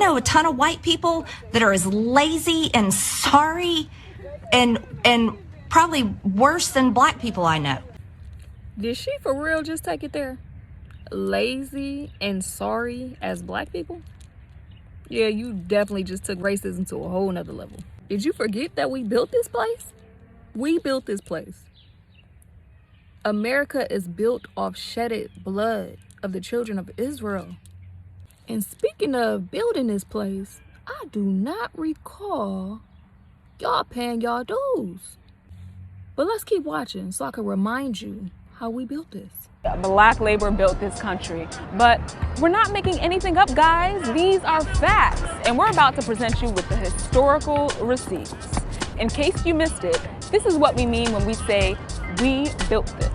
know a ton of white people that are as lazy and sorry and probably worse than black people I know. Did she for real just take it there? Lazy and sorry as black people? Yeah, you definitely just took racism to a whole nother level. Did you forget that we built this place? We built this place. America is built off shedded blood of the children of Israel. And speaking of building this place, I do not recall y'all paying y'all dues. But let's keep watching so I can remind you how we built this. Black labor built this country, but we're not making anything up, guys. These are facts, and we're about to present you with the historical receipts. In case you missed it, this is what we mean when we say we built this.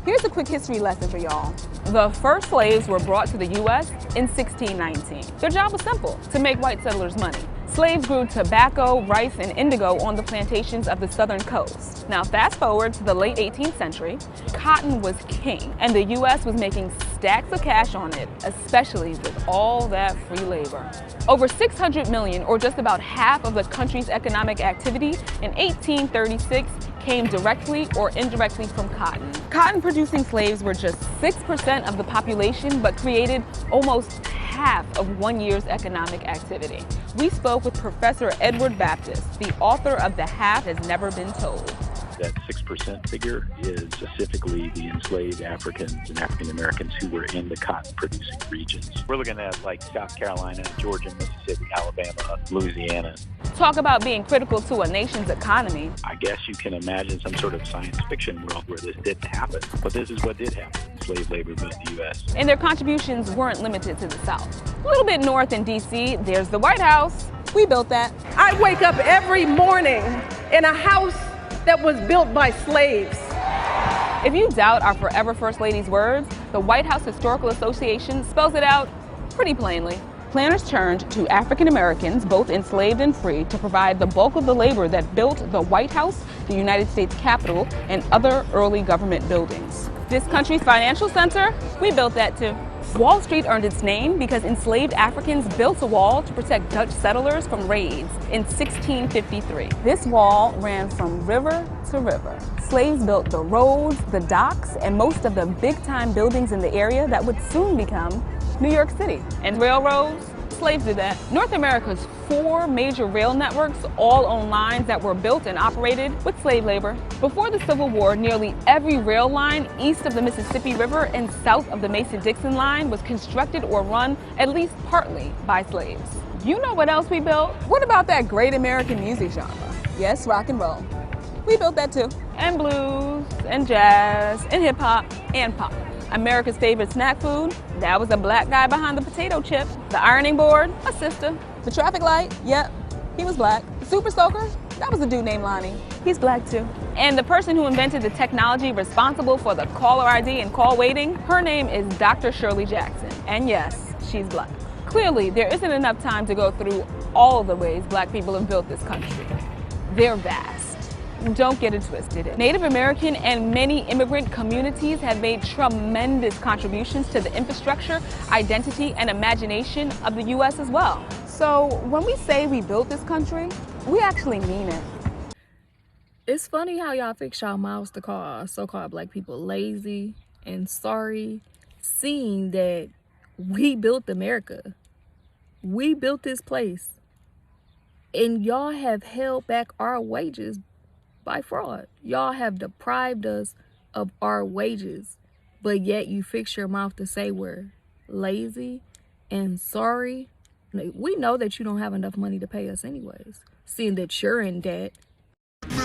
Here's a quick history lesson for y'all. The first slaves were brought to the U.S. in 1619. Their job was simple: to make white settlers money. Slaves grew tobacco, rice, and indigo on the plantations of the southern coast. Now fast forward to the late 18th century, cotton was king, and the U.S. was making stacks of cash on it, especially with all that free labor. Over 600 million, or just about half of the country's economic activity in 1836 came directly or indirectly from cotton. Cotton-producing slaves were just 6% of the population, but created almost half of 1 year's economic activity. We spoke with Professor Edward Baptist, the author of The Half Has Never Been Told. That 6% figure is specifically the enslaved Africans and African Americans who were in the cotton producing regions. We're looking at like South Carolina, Georgia, Mississippi, Alabama, Louisiana. Talk about being critical to a nation's economy. I guess you can imagine some sort of science fiction world where this didn't happen, but this is what did happen. Slave labor built the U.S. And their contributions weren't limited to the South. A little bit north in D.C., there's the White House. We built that. I wake up every morning in a house that was built by slaves. If you doubt our forever First Lady's words, the White House Historical Association spells it out pretty plainly. Planners turned to African Americans, both enslaved and free, to provide the bulk of the labor that built the White House, the United States Capitol, and other early government buildings. This country's financial center, we built that too. Wall Street earned its name because enslaved Africans built a wall to protect Dutch settlers from raids in 1653. This wall ran from river to river. Slaves built the roads, the docks, and most of the big-time buildings in the area that would soon become New York City. And railroads, slaves did that. North America's 4 major rail networks all own lines that were built and operated with slave labor. Before the Civil War, nearly every rail line east of the Mississippi River and south of the Mason-Dixon line was constructed or run at least partly by slaves. You know what else we built? What about that great American music genre? Yes, rock and roll. We built that too. And blues, and jazz, and hip hop, and pop. America's favorite snack food, that was a black guy behind the potato chip. The ironing board, a sister. The traffic light, yep, he was black. The super soaker, that was a dude named Lonnie. He's black too. And the person who invented the technology responsible for the caller ID and call waiting, her name is Dr. Shirley Jackson. And yes, she's black. Clearly, there isn't enough time to go through all the ways black people have built this country. They're vast. Don't get it twisted. Native American and many immigrant communities have made tremendous contributions to the infrastructure, identity, and imagination of the U.S. as well. So when we say we built this country, we actually mean it. It's funny how y'all fix y'all mouths to call so-called black people lazy and sorry, seeing that we built America. We built this place. And y'all have held back our wages by fraud. Y'all have deprived us of our wages, but yet you fix your mouth to say we're lazy and sorry. We know that you don't have enough money to pay us anyways, seeing that you're in debt. I need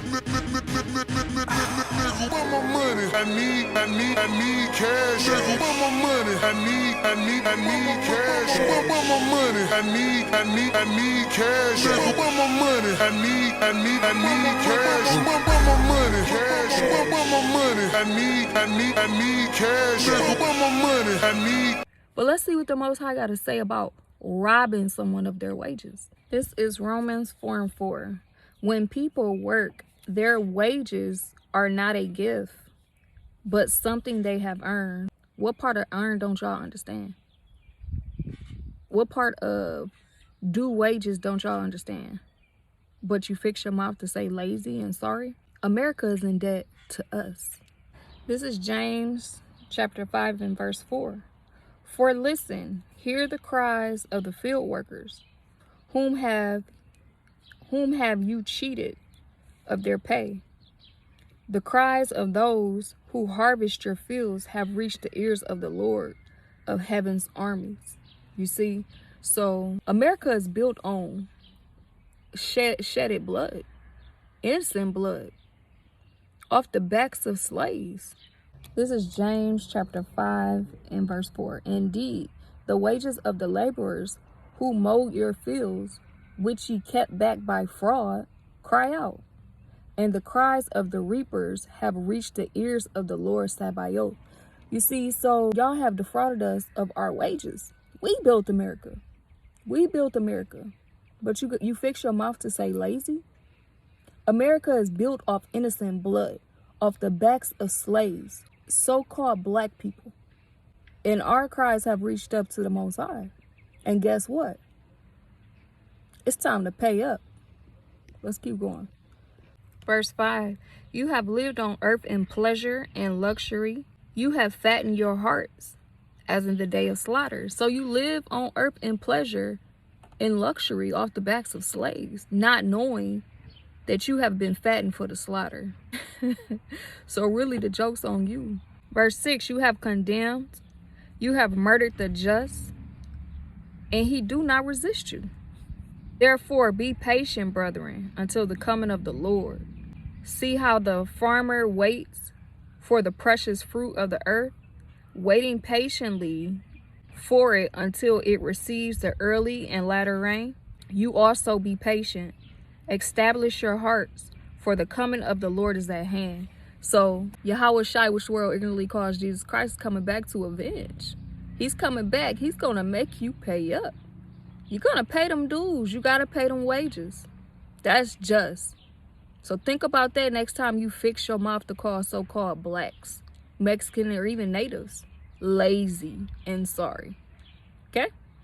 cash. Where my money? I need cash. Where my money? I need cash. Where my money? I need cash. Where my money? Cash. Where my money? I need cash. Where my money? I need. But let's see what the Most High got to say about robbing someone of their wages. This is Romans 4:4. When people work, their wages are not a gift, but something they have earned. What part of earned don't y'all understand? What part of due wages don't y'all understand? But you fix your mouth to say lazy and sorry? America is in debt to us. This is James chapter 5 and verse 4. For listen, hear the cries of the field workers, whom have you cheated of their pay? The cries of those who harvest your fields have reached the ears of the Lord of heaven's armies. You see, so America is built on shedded blood, innocent blood, off the backs of slaves. This is James chapter 5 and verse 4. Indeed, the wages of the laborers who mowed your fields, which ye kept back by fraud, cry out. And the cries of the reapers have reached the ears of the Lord Sabaoth. You see, so y'all have defrauded us of our wages. We built America. We built America. But you fix your mouth to say lazy? America is built off innocent blood, off the backs of slaves, so-called black people. And our cries have reached up to the Most High. And guess what? It's time to pay up. Let's keep going. Verse 5, you have lived on earth in pleasure and luxury. You have fattened your hearts as in the day of slaughter. So you live on earth in pleasure and luxury off the backs of slaves, not knowing that you have been fattened for the slaughter. So really the joke's on you. Verse 6, you have condemned, you have murdered the just, and he do not resist you. Therefore be patient, brethren, until the coming of the Lord. See how the farmer waits for the precious fruit of the earth, waiting patiently for it until it receives the early and latter rain. You also be patient. Establish your hearts, for the coming of the Lord is at hand. So Yahweh Shai, which the world ignorantly calls Jesus Christ, is coming back to avenge. He's coming back. He's going to make you pay up. You're going to pay them dues. You got to pay them wages. That's just. So think about that next time you fix your mouth to call so-called blacks, Mexican, or even natives lazy and sorry. Okay?